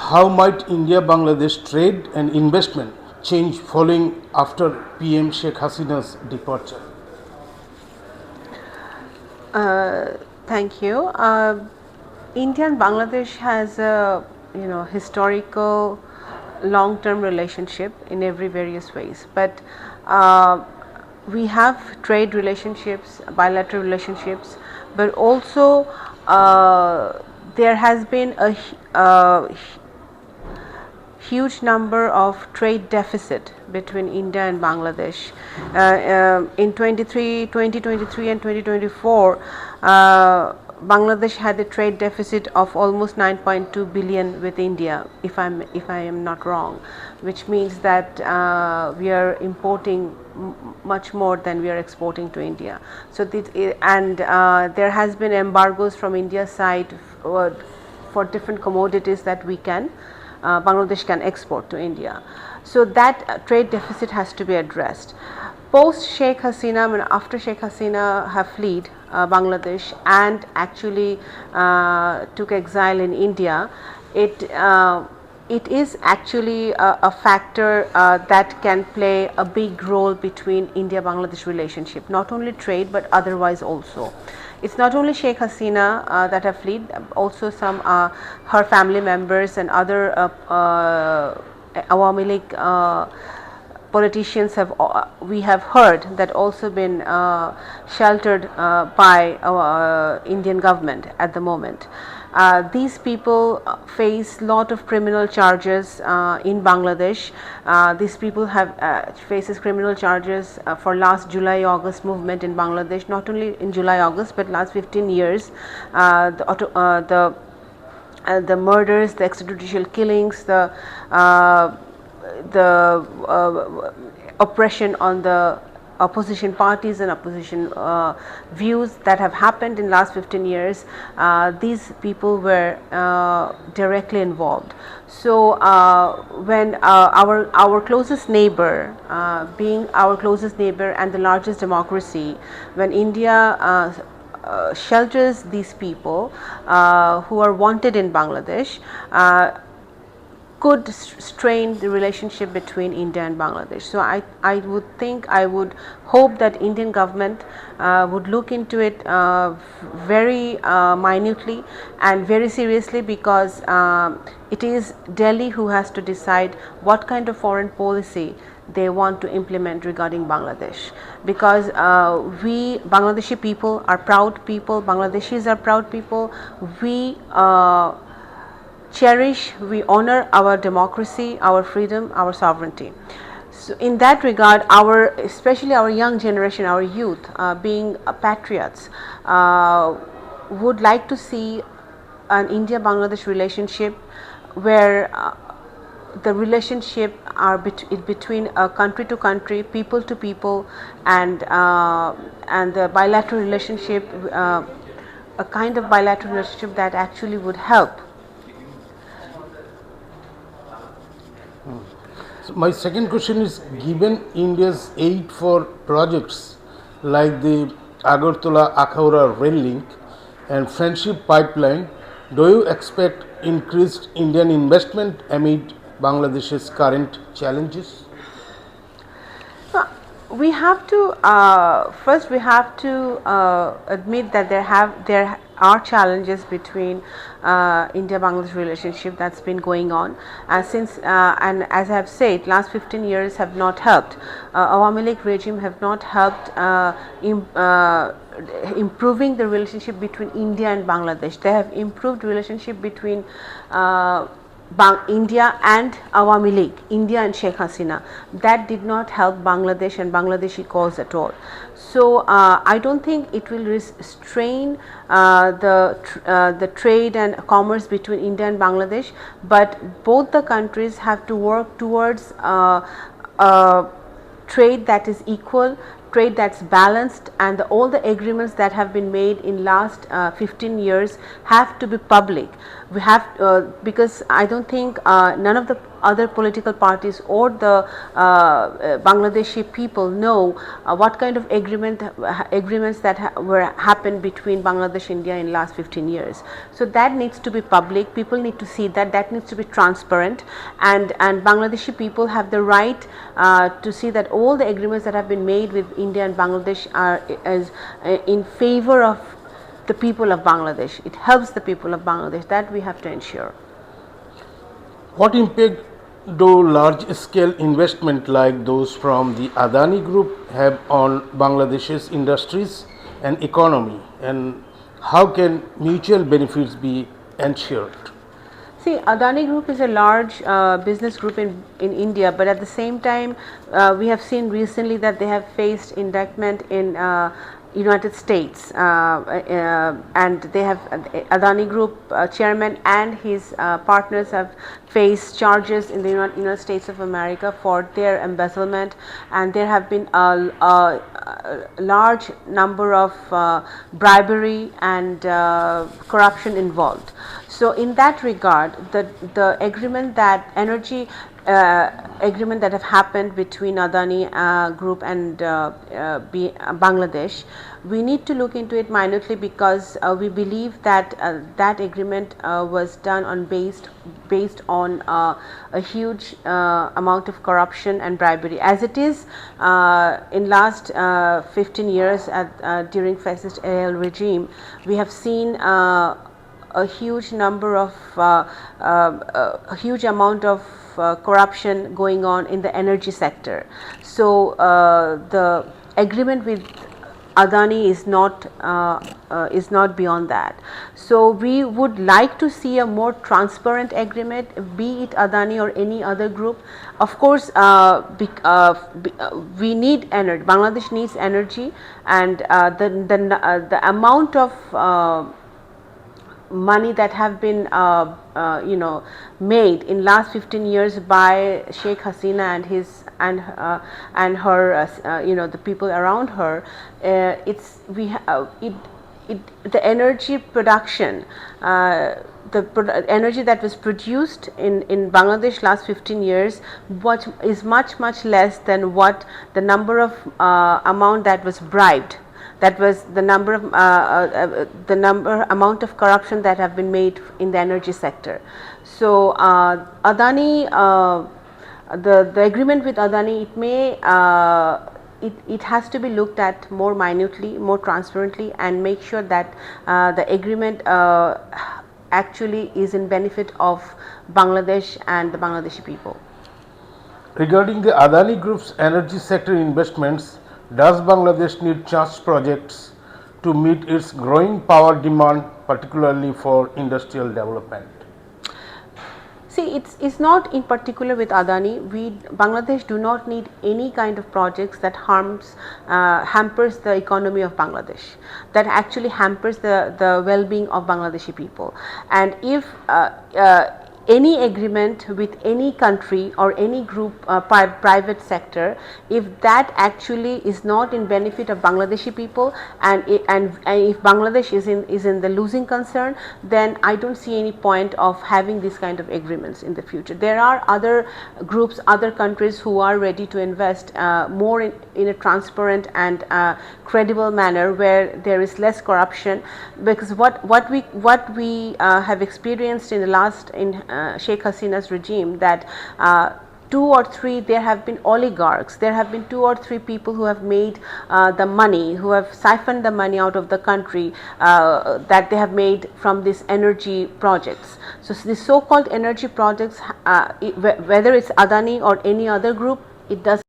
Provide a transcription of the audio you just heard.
How might India-Bangladesh trade and investment change following after PM Sheikh Hasina's departure? Thank you. India and Bangladesh has a historical long-term relationship in every various ways, but we have trade relationships, bilateral relationships, but also there has been a huge number of trade deficit between India and Bangladesh. In 2023 and 2024, Bangladesh had a trade deficit of almost 9.2 billion with India, if I am not wrong, which means that we are importing much more than we are exporting to India. So there has been embargoes from India's side for different commodities that Bangladesh can export to India. So that trade deficit has to be addressed. Post Sheikh Hasina, after Sheikh Hasina have fled Bangladesh and actually took exile in India, it is actually a factor that can play a big role between India-Bangladesh relationship, not only trade but otherwise also. It's not only Sheikh Hasina that have fled, also some her family members and other Awami League politicians we have heard that also been sheltered by our Indian government at the moment. These people face lot of criminal charges in Bangladesh. These people have faces criminal charges for last July-August movement in Bangladesh. Not only in July-August, but last 15 years, the murders, the extrajudicial killings, the oppression on the opposition parties and opposition views that have happened in last 15 years, these people were directly involved. So when our closest neighbor, being our closest neighbor and the largest democracy, when India shelters these people who are wanted in Bangladesh, could strain the relationship between India and Bangladesh. So I would hope that Indian government would look into it very minutely and very seriously, because it is Delhi who has to decide what kind of foreign policy they want to implement regarding Bangladesh, because we Bangladeshi people are proud people, Bangladeshis are proud people. We cherish, we honor our democracy, our freedom, our sovereignty. So in that regard, especially our young generation, our youth, being patriots, would like to see an India-Bangladesh relationship where the relationship are between country to country, people to people, and the bilateral relationship, a kind of bilateral relationship that actually would help. So my second question is, given India's aid for projects like the Agartala-Akhaura rail link and friendship pipeline, do you expect increased Indian investment amid Bangladesh's current challenges? We have to first we have to admit that there are challenges between India-Bangladesh relationship that's been going on since and as I have said, last 15 years have not helped. Awami League regime have not helped improving the relationship between India and Bangladesh. They have improved relationship between India and Awami League, India and Sheikh Hasina. That did not help Bangladesh and Bangladeshi cause at all. So I don't think it will restrain the trade and commerce between India and Bangladesh, but both the countries have to work towards trade that is equal, trade that's balanced, and all the agreements that have been made in last 15 years have to be public. We have because I don't think none of the other political parties or the Bangladeshi people know what kind of agreements that were happened between Bangladesh and India in last 15 years. So that needs to be public. People need to see that needs to be transparent, and Bangladeshi people have the right to see that all the agreements that have been made with India and Bangladesh are in favor of the people of Bangladesh. It helps the people of Bangladesh. That we have to ensure. What impact do large scale investment like those from the Adani Group have on Bangladesh's industries and economy, and how can mutual benefits be ensured? See, Adani Group is a large business group in India, but at the same time, we have seen recently that they have faced indictment in United States, and they have Adani Group chairman and his partners have faced charges in the United States of America for their embezzlement, and there have been a large number of bribery and corruption involved. So in that regard, the agreement that energy agreement that have happened between Adani Group and Bangladesh, we need to look into it minutely, because we believe that that agreement was done on based on a huge amount of corruption and bribery, as it is in last 15 years during fascist AL regime. We have seen a huge number of a huge amount of corruption going on in the energy sector. So the agreement with Adani is not beyond that. So we would like to see a more transparent agreement, be it Adani or any other group. Of course, we need energy. Bangladesh needs energy, and the amount of money that have been made in last 15 years by Sheikh Hasina and his and her the people around her, the energy production, the energy that was produced in Bangladesh last 15 years is much less than what the number of amount that was bribed. That was the number of amount of corruption that have been made in the energy sector. So Adani, the agreement with Adani, it may it has to be looked at more minutely, more transparently, and make sure that the agreement actually is in benefit of Bangladesh and the Bangladeshi people. Regarding the Adani Group's energy sector investments, does Bangladesh need charged projects to meet its growing power demand, particularly for industrial development? See, it's not in particular with Adani. Bangladesh do not need any kind of projects that hampers the economy of Bangladesh, that actually hampers the well-being of Bangladeshi people. And if any agreement with any country or any group, private sector, if that actually is not in benefit of Bangladeshi people, and if Bangladesh is in the losing concern, then I don't see any point of having this kind of agreements in the future. There are other groups, other countries who are ready to invest more in a transparent and credible manner, where there is less corruption, because what we have experienced in the last Sheikh Hasina's regime, that there have been oligarchs, there have been 2 or 3 people who have made the money, who have siphoned the money out of the country that they have made from these energy projects. So these so-called energy projects, whether it's Adani or any other group, it does